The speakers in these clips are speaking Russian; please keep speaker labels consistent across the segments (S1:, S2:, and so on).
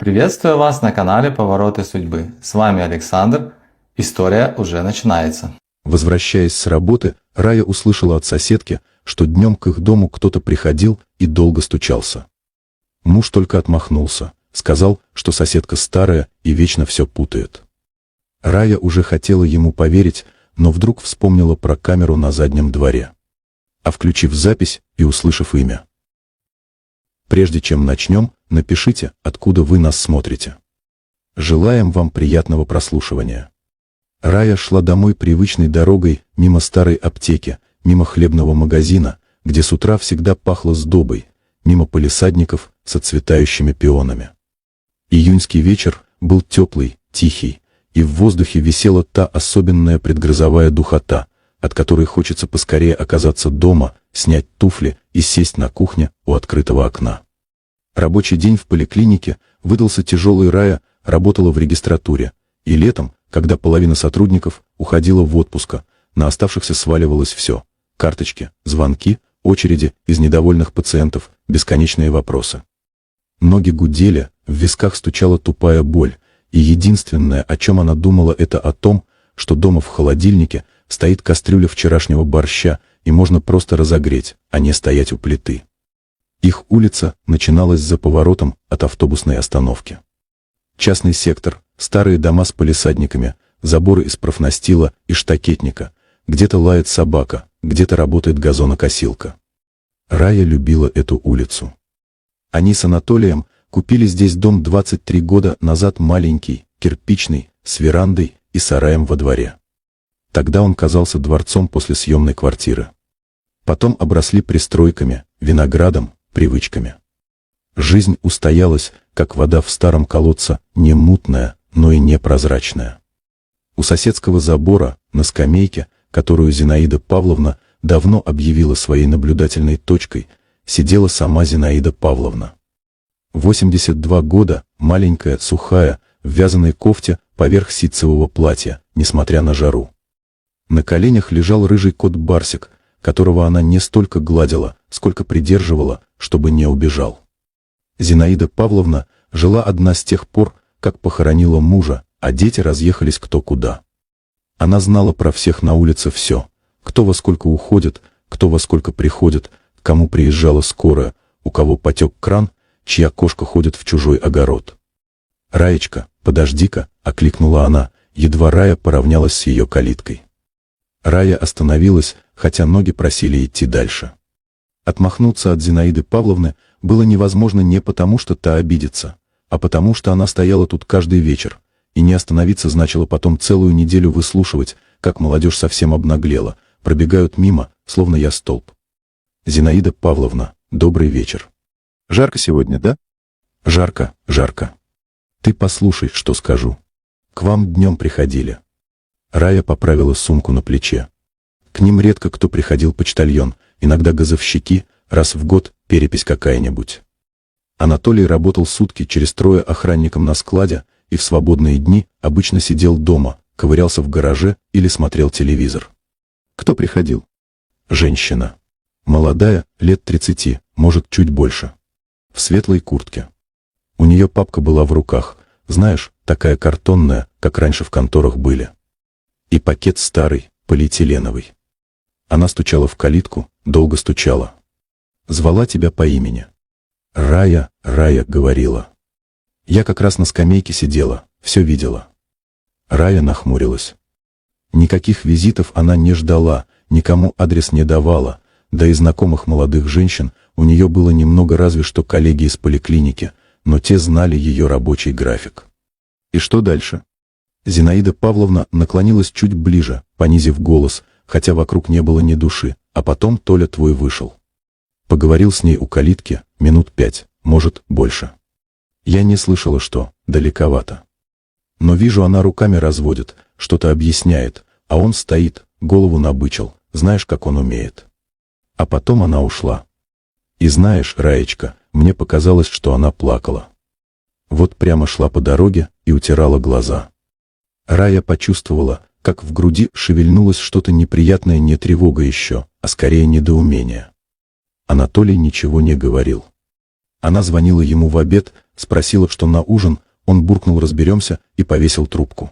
S1: Приветствую вас на канале Повороты судьбы. С вами Александр. История уже начинается.
S2: Возвращаясь с работы, Рая услышала от соседки, что днем к их дому кто-то приходил и долго стучался. Муж только отмахнулся, сказал, что соседка старая и вечно все путает. Рая уже хотела ему поверить, но вдруг вспомнила про камеру на заднем дворе. А включив запись и услышав имя. Прежде чем начнем, напишите, откуда вы нас смотрите. Желаем вам приятного прослушивания. Рая шла домой привычной дорогой, мимо старой аптеки, мимо хлебного магазина, где с утра всегда пахло сдобой, мимо палисадников с отцветающими пионами. Июньский вечер был теплый, тихий, и в воздухе висела та особенная предгрозовая духота, от которой хочется поскорее оказаться дома, снять туфли и сесть на кухне у открытого окна. Рабочий день в поликлинике выдался тяжелый. Рая работала в регистратуре, и летом, когда половина сотрудников уходила в отпуск, на оставшихся сваливалось все: карточки, звонки, очереди из недовольных пациентов, бесконечные вопросы. Ноги гудели, в висках стучала тупая боль, и единственное, о чем она думала, это о том, что дома в холодильнике стоит кастрюля вчерашнего борща, и можно просто разогреть, а не стоять у плиты. Их улица начиналась за поворотом от автобусной остановки. Частный сектор, старые дома с палисадниками, заборы из профнастила и штакетника, где-то лает собака, где-то работает газонокосилка. Рая любила эту улицу. Они с Анатолием купили здесь дом 23 года назад, маленький, кирпичный, с верандой и сараем во дворе. Тогда он казался дворцом после съемной квартиры. Потом обросли пристройками, виноградом, привычками. Жизнь устоялась, как вода в старом колодце, не мутная, но и не прозрачная. У соседского забора, на скамейке, которую Зинаида Павловна давно объявила своей наблюдательной точкой, сидела сама Зинаида Павловна. 82 года, маленькая, сухая, в вязаной кофте поверх ситцевого платья, несмотря на жару. На коленях лежал рыжий кот-барсик, которого она не столько гладила, сколько придерживала, чтобы не убежал. Зинаида Павловна жила одна с тех пор, как похоронила мужа, а дети разъехались кто куда. Она знала про всех на улице все: кто во сколько уходит, кто во сколько приходит, кому приезжала скорая, у кого потек кран, чья кошка ходит в чужой огород. «Раечка, подожди-ка», — окликнула она, едва Рая поравнялась с ее калиткой. Рая остановилась, хотя ноги просили идти дальше. Отмахнуться от Зинаиды Павловны было невозможно не потому, что та обидится, а потому, что она стояла тут каждый вечер, и не остановиться значило потом целую неделю выслушивать, как молодежь совсем обнаглела, пробегают мимо, словно я столб. «Зинаида Павловна, добрый вечер. Жарко сегодня, да?» «Жарко, жарко. Ты послушай, что скажу. К вам днем приходили». Рая поправила сумку на плече. К ним редко кто приходил: почтальон, иногда газовщики, раз в год перепись какая-нибудь. Анатолий работал сутки через трое охранником на складе, и в свободные дни обычно сидел дома, ковырялся в гараже или смотрел телевизор. Кто приходил? Женщина. Молодая, лет 30, может, чуть больше. В светлой куртке. У нее папка была в руках, знаешь, такая картонная, как раньше в конторах были. И пакет старый, полиэтиленовый. Она стучала в калитку, долго стучала. Звала тебя по имени. «Рая, Рая», — говорила. Я как раз на скамейке сидела, все видела. Рая нахмурилась. Никаких визитов она не ждала, никому адрес не давала, да и знакомых молодых женщин у нее было немного, разве что коллеги из поликлиники, но те знали ее рабочий график. И что дальше? Зинаида Павловна наклонилась чуть ближе, понизив голос, хотя вокруг не было ни души, а потом Толя твой вышел. Поговорил с ней у калитки минут 5, может, больше. Я не слышала, что, далековато. Но вижу, она руками разводит, что-то объясняет, а он стоит, голову набычил, знаешь, как он умеет. А потом она ушла. И знаешь, Раечка, мне показалось, что она плакала. Вот прямо шла по дороге и утирала глаза. Рая почувствовала, как в груди шевельнулось что-то неприятное, не тревога еще, а скорее недоумение. Анатолий ничего не говорил. Она звонила ему в обед, спросила, что на ужин, он буркнул «разберемся» и повесил трубку.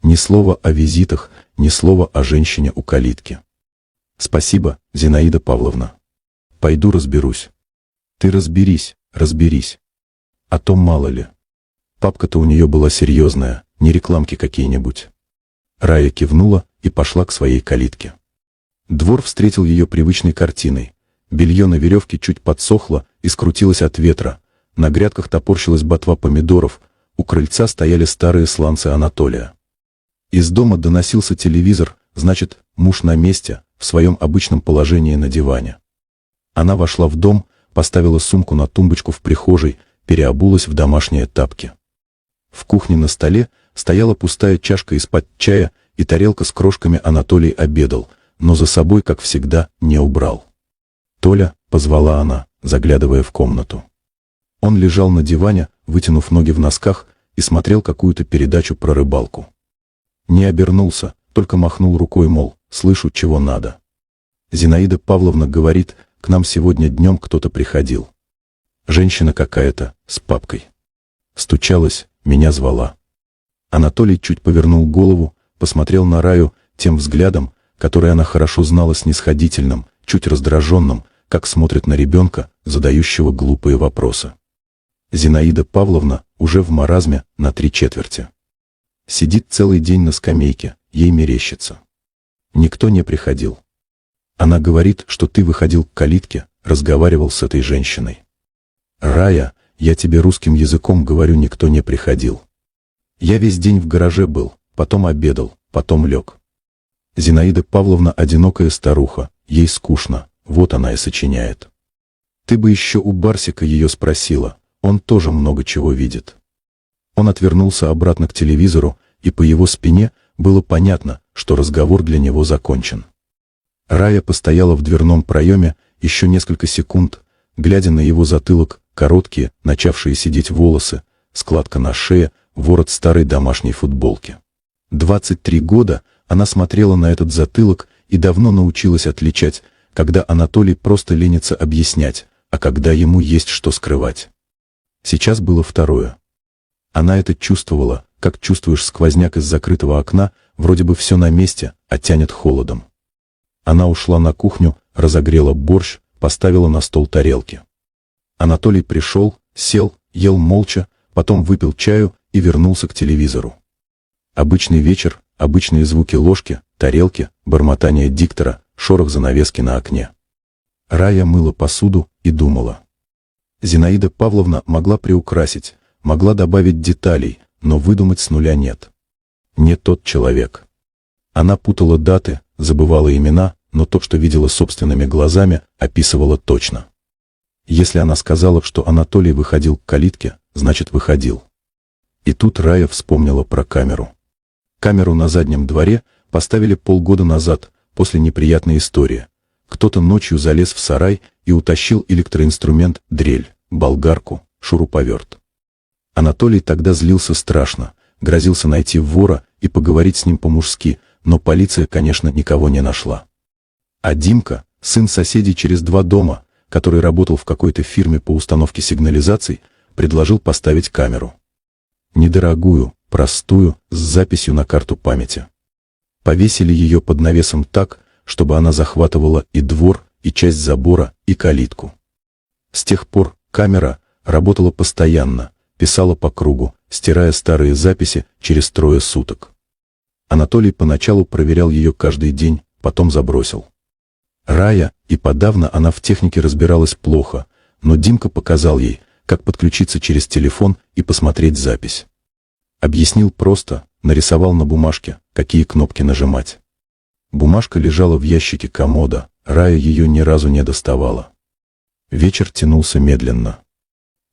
S2: Ни слова о визитах, ни слова о женщине у калитки. «Спасибо, Зинаида Павловна. Пойду разберусь». «Ты разберись, разберись. А то мало ли». Папка-то у нее была серьезная, не рекламки какие-нибудь. Рая кивнула и пошла к своей калитке. Двор встретил ее привычной картиной. Белье на веревке чуть подсохло и скрутилось от ветра, на грядках топорщилась ботва помидоров, у крыльца стояли старые сланцы Анатолия. Из дома доносился телевизор, значит, муж на месте, в своем обычном положении на диване. Она вошла в дом, поставила сумку на тумбочку в прихожей, переобулась в домашние тапки. В кухне на столе стояла пустая чашка из-под чая и тарелка с крошками. Анатолий обедал, но за собой, как всегда, не убрал. «Толя», — позвала она, заглядывая в комнату. Он лежал на диване, вытянув ноги в носках, и смотрел какую-то передачу про рыбалку. Не обернулся, только махнул рукой, мол, слышу, чего надо. Зинаида Павловна говорит, к нам сегодня днем кто-то приходил. Женщина какая-то, с папкой. Стучалась, меня звала. Анатолий чуть повернул голову, посмотрел на Раю тем взглядом, который она хорошо знала, снисходительным, чуть раздраженным, как смотрит на ребенка, задающего глупые вопросы. Зинаида Павловна уже в маразме на 3/4. Сидит целый день на скамейке, ей мерещится. Никто не приходил. Она говорит, что ты выходил к калитке, разговаривал с этой женщиной. Рая, я тебе русским языком говорю, никто не приходил. Я весь день в гараже был, потом обедал, потом лег. Зинаида Павловна одинокая старуха, ей скучно, вот она и сочиняет. Ты бы еще у Барсика ее спросила, он тоже много чего видит. Он отвернулся обратно к телевизору, и по его спине было понятно, что разговор для него закончен. Рая постояла в дверном проеме еще несколько секунд, глядя на его затылок, короткие, начавшие сидеть волосы, складка на шее, ворот старой домашней футболки. 23 года она смотрела на этот затылок и давно научилась отличать, когда Анатолий просто ленится объяснять, а когда ему есть что скрывать. Сейчас было второе. Она это чувствовала, как чувствуешь сквозняк из закрытого окна, вроде бы все на месте, а тянет холодом. Она ушла на кухню, разогрела борщ, поставила на стол тарелки. Анатолий пришел, сел, ел молча, потом выпил чаю и вернулся к телевизору. Обычный вечер, обычные звуки ложки, тарелки, бормотание диктора, шорох занавески на окне. Рая мыла посуду и думала. Зинаида Павловна могла приукрасить, могла добавить деталей, но выдумать с нуля нет. Не тот человек. Она путала даты, забывала имена, но то, что видела собственными глазами, описывала точно. Если она сказала, что Анатолий выходил к калитке, значит выходил. И тут Рая вспомнила про камеру. Камеру на заднем дворе поставили полгода назад, после неприятной истории. Кто-то ночью залез в сарай и утащил электроинструмент, дрель, болгарку, шуруповерт. Анатолий тогда злился страшно, грозился найти вора и поговорить с ним по-мужски, но полиция, конечно, никого не нашла. А Димка, сын соседей через 2 дома, который работал в какой-то фирме по установке сигнализаций, предложил поставить камеру. Недорогую, простую, с записью на карту памяти. Повесили ее под навесом так, чтобы она захватывала и двор, и часть забора, и калитку. С тех пор камера работала постоянно, писала по кругу, стирая старые записи через 3 суток. Анатолий поначалу проверял ее каждый день, потом забросил. Рая, и подавно она в технике разбиралась плохо, но Димка показал ей, как подключиться через телефон и посмотреть запись. Объяснил просто, нарисовал на бумажке, какие кнопки нажимать. Бумажка лежала в ящике комода, Рая ее ни разу не доставала. Вечер тянулся медленно.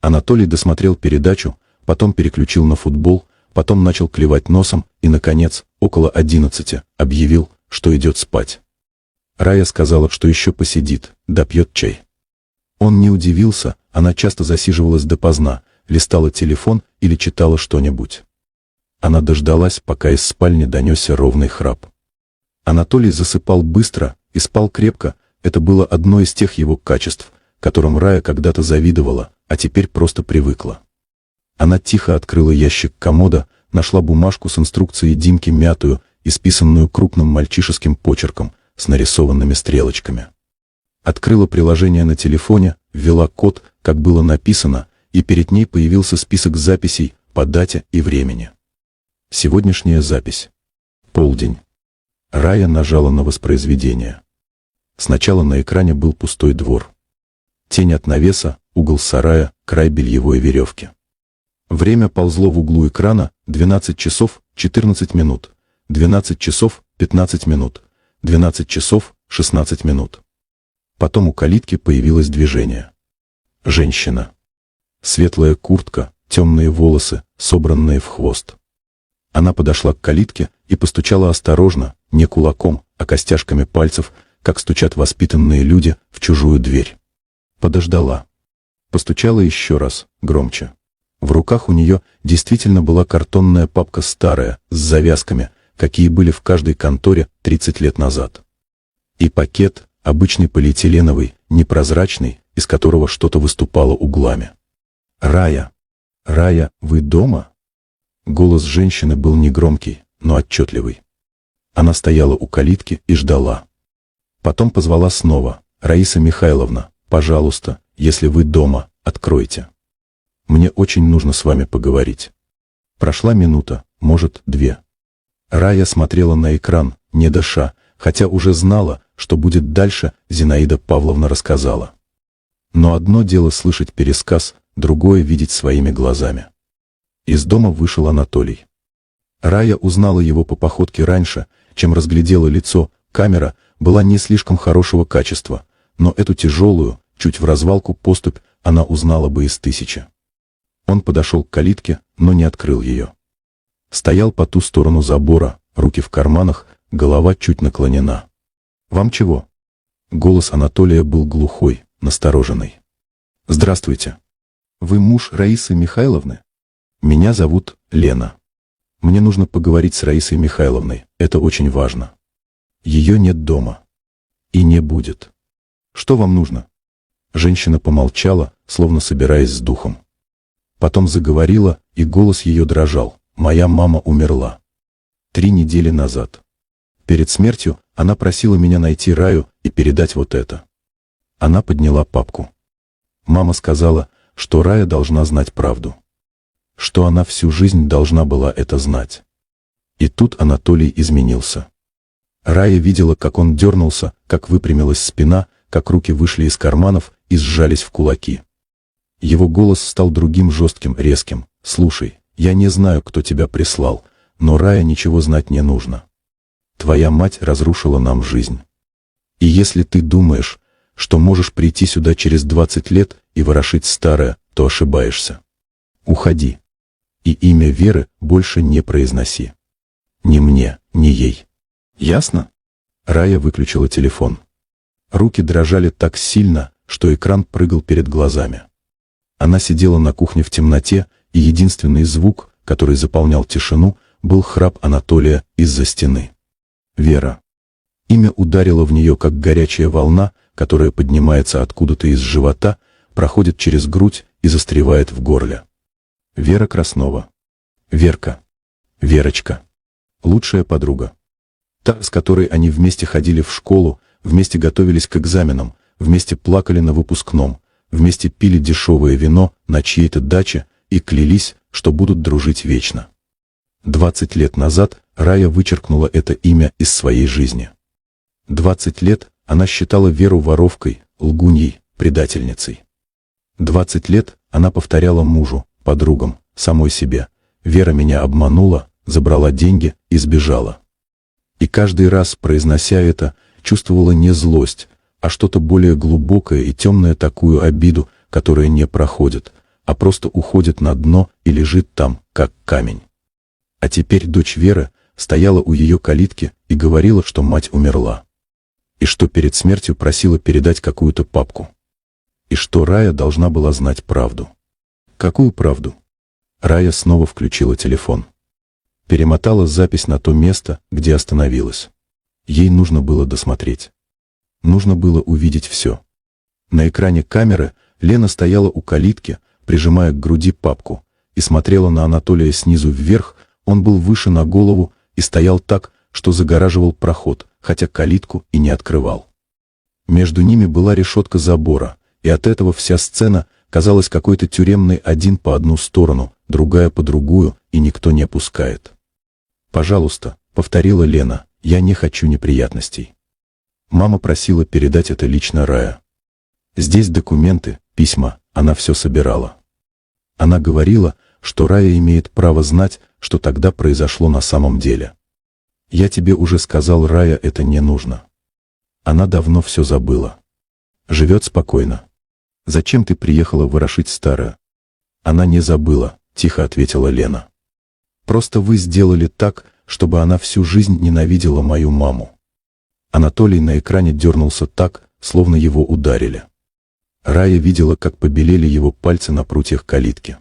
S2: Анатолий досмотрел передачу, потом переключил на футбол, потом начал клевать носом и, наконец, около 11 объявил, что идет спать. Рая сказала, что еще посидит, допьет чай. Он не удивился, она часто засиживалась допоздна, листала телефон или читала что-нибудь. Она дождалась, пока из спальни донесся ровный храп. Анатолий засыпал быстро и спал крепко, это было одно из тех его качеств, которым Рая когда-то завидовала, а теперь просто привыкла. Она тихо открыла ящик комода, нашла бумажку с инструкцией Димки мятую, исписанную крупным мальчишеским почерком, с нарисованными стрелочками. Открыла приложение на телефоне, ввела код, как было написано, и перед ней появился список записей по дате и времени. Сегодняшняя запись. Полдень. Рая нажала на воспроизведение. Сначала на экране был пустой двор. Тень от навеса, угол сарая, край бельевой веревки. Время ползло в углу экрана: 12 часов 14 минут, 12 часов 15 минут, 12 часов 16 минут. Потом у калитки появилось движение. Женщина. Светлая куртка, темные волосы, собранные в хвост. Она подошла к калитке и постучала осторожно, не кулаком, а костяшками пальцев, как стучат воспитанные люди в чужую дверь. Подождала. Постучала еще раз, громче. В руках у нее действительно была картонная папка старая, с завязками, какие были в каждой конторе 30 лет назад. И пакет, обычный полиэтиленовый, непрозрачный, из которого что-то выступало углами. «Рая! Рая, вы дома?» Голос женщины был негромкий, но отчетливый. Она стояла у калитки и ждала. Потом позвала снова: «Раиса Михайловна, пожалуйста, если вы дома, откройте. Мне очень нужно с вами поговорить». Прошла минута, может, 2. Рая смотрела на экран, не дыша, хотя уже знала, что будет дальше, Зинаида Павловна рассказала. Но одно дело слышать пересказ, другое видеть своими глазами. Из дома вышел Анатолий. Рая узнала его по походке раньше, чем разглядела лицо. Камера была не слишком хорошего качества, но эту тяжелую, чуть в развалку поступь она узнала бы из 1000. Он подошел к калитке, но не открыл ее. Стоял по ту сторону забора, руки в карманах, голова чуть наклонена. «Вам чего?» Голос Анатолия был глухой, настороженный. «Здравствуйте. Вы муж Раисы Михайловны? Меня зовут Лена. Мне нужно поговорить с Раисой Михайловной, это очень важно. Ее нет дома. И не будет. Что вам нужно?» Женщина помолчала, словно собираясь с духом. Потом заговорила, и голос ее дрожал. «Моя мама умерла 3 недели назад. Перед смертью она просила меня найти Раю и передать вот это». Она подняла папку. Мама сказала, что Рая должна знать правду. Что она всю жизнь должна была это знать. И тут Анатолий изменился. Рая видела, как он дернулся, как выпрямилась спина, как руки вышли из карманов и сжались в кулаки. Его голос стал другим, жестким, резким. «Слушай, я не знаю, кто тебя прислал, но Рая ничего знать не нужно. Твоя мать разрушила нам жизнь. И если ты думаешь, что можешь прийти сюда через 20 лет и ворошить старое, то ошибаешься. Уходи. И имя Веры больше не произноси. Ни мне, ни ей. Ясно?» Рая выключила телефон. Руки дрожали так сильно, что экран прыгал перед глазами. Она сидела на кухне в темноте, и единственный звук, который заполнял тишину, был храп Анатолия из-за стены. Вера. Имя ударило в нее, как горячая волна, которая поднимается откуда-то из живота, проходит через грудь и застревает в горле. Вера Краснова. Верка. Верочка. Лучшая подруга. Та, с которой они вместе ходили в школу, вместе готовились к экзаменам, вместе плакали на выпускном, вместе пили дешевое вино на чьей-то даче и клялись, что будут дружить вечно. 20 лет назад Рая вычеркнула это имя из своей жизни. 20 лет она считала Веру воровкой, лгуньей, предательницей. 20 лет она повторяла мужу, подругам, самой себе: «Вера меня обманула, забрала деньги и сбежала». И каждый раз, произнося это, чувствовала не злость, а что-то более глубокое и темное, такую обиду, которая не проходит, а просто уходит на дно и лежит там, как камень. А теперь дочь Веры стояла у ее калитки и говорила, что мать умерла. И что перед смертью просила передать какую-то папку. И что Рая должна была знать правду. Какую правду? Рая снова включила телефон. Перемотала запись на то место, где остановилась. Ей нужно было досмотреть. Нужно было увидеть все. На экране камеры Лена стояла у калитки, прижимая к груди папку, и смотрела на Анатолия снизу вверх. Он был выше на голову и стоял так, что загораживал проход, хотя калитку и не открывал. Между ними была решетка забора, и от этого вся сцена казалась какой-то тюремной, один по одну сторону, другая по другую, и никто не пускает. «Пожалуйста», — повторила Лена, — «я не хочу неприятностей». Мама просила передать это лично Рая. Здесь документы, письма, она все собирала. Она говорила, что Рая имеет право знать, что тогда произошло на самом деле. «Я тебе уже сказал, Рая, это не нужно. Она давно все забыла. Живет спокойно. Зачем ты приехала ворошить старое?» «Она не забыла», — тихо ответила Лена. «Просто вы сделали так, чтобы она всю жизнь ненавидела мою маму». Анатолий на экране дернулся так, словно его ударили. Рая видела, как побелели его пальцы на прутьях калитки.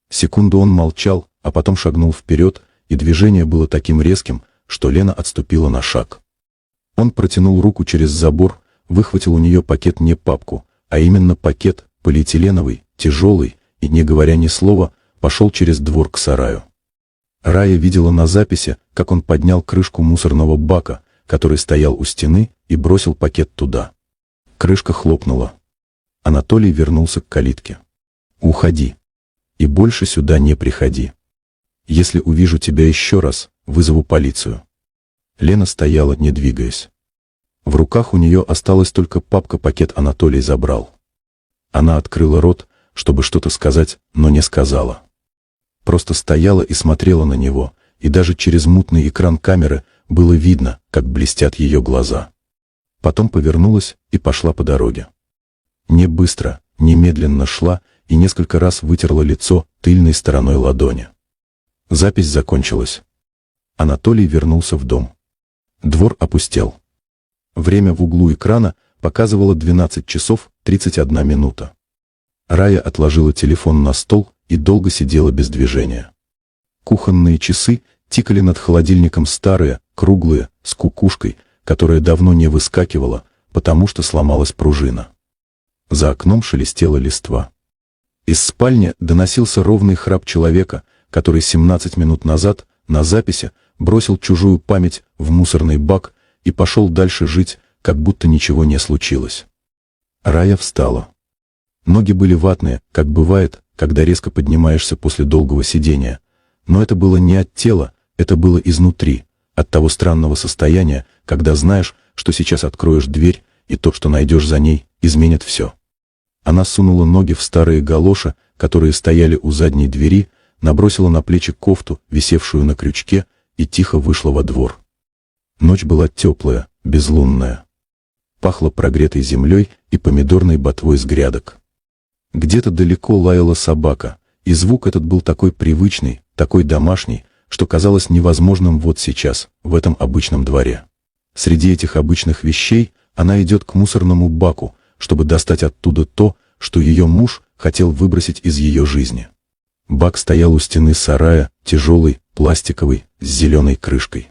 S2: Секунду он молчал, а потом шагнул вперед, и движение было таким резким, что Лена отступила на шаг. Он протянул руку через забор, выхватил у нее пакет, не папку, а именно пакет, полиэтиленовый, тяжелый, и, не говоря ни слова, пошел через двор к сараю. Рая видела на записи, как он поднял крышку мусорного бака, который стоял у стены, и бросил пакет туда. Крышка хлопнула. Анатолий вернулся к калитке. «Уходи. И больше сюда не приходи. Если увижу тебя еще раз, вызову полицию». Лена стояла, не двигаясь. В руках у нее осталась только папка, пакет Анатолий забрал. Она открыла рот, чтобы что-то сказать, но не сказала. Просто стояла и смотрела на него, и даже через мутный экран камеры было видно, как блестят ее глаза. Потом повернулась и пошла по дороге. Не быстро, не медленно шла и несколько раз вытерла лицо тыльной стороной ладони. Запись закончилась. Анатолий вернулся в дом. Двор опустел. Время в углу экрана показывало 12 часов 31 минута. Рая отложила телефон на стол и долго сидела без движения. Кухонные часы тикали над холодильником, старые, круглые, с кукушкой, которая давно не выскакивала, потому что сломалась пружина. За окном шелестела листва. Из спальни доносился ровный храп человека, который 17 минут назад на записи бросил чужую память в мусорный бак и пошел дальше жить, как будто ничего не случилось. Рая встала. Ноги были ватные, как бывает, когда резко поднимаешься после долгого сидения. Но это было не от тела, это было изнутри, от того странного состояния, когда знаешь, что сейчас откроешь дверь, и то, что найдешь за ней, изменит все. Она сунула ноги в старые галоши, которые стояли у задней двери, набросила на плечи кофту, висевшую на крючке, и тихо вышла во двор. Ночь была теплая, безлунная. Пахло прогретой землей и помидорной ботвой с грядок. Где-то далеко лаяла собака, и звук этот был такой привычный, такой домашний, что казалось невозможным вот сейчас, в этом обычном дворе. Среди этих обычных вещей она идет к мусорному баку, чтобы достать оттуда то, что ее муж хотел выбросить из ее жизни. Бак стоял у стены сарая, тяжелый, пластиковый, с зеленой крышкой.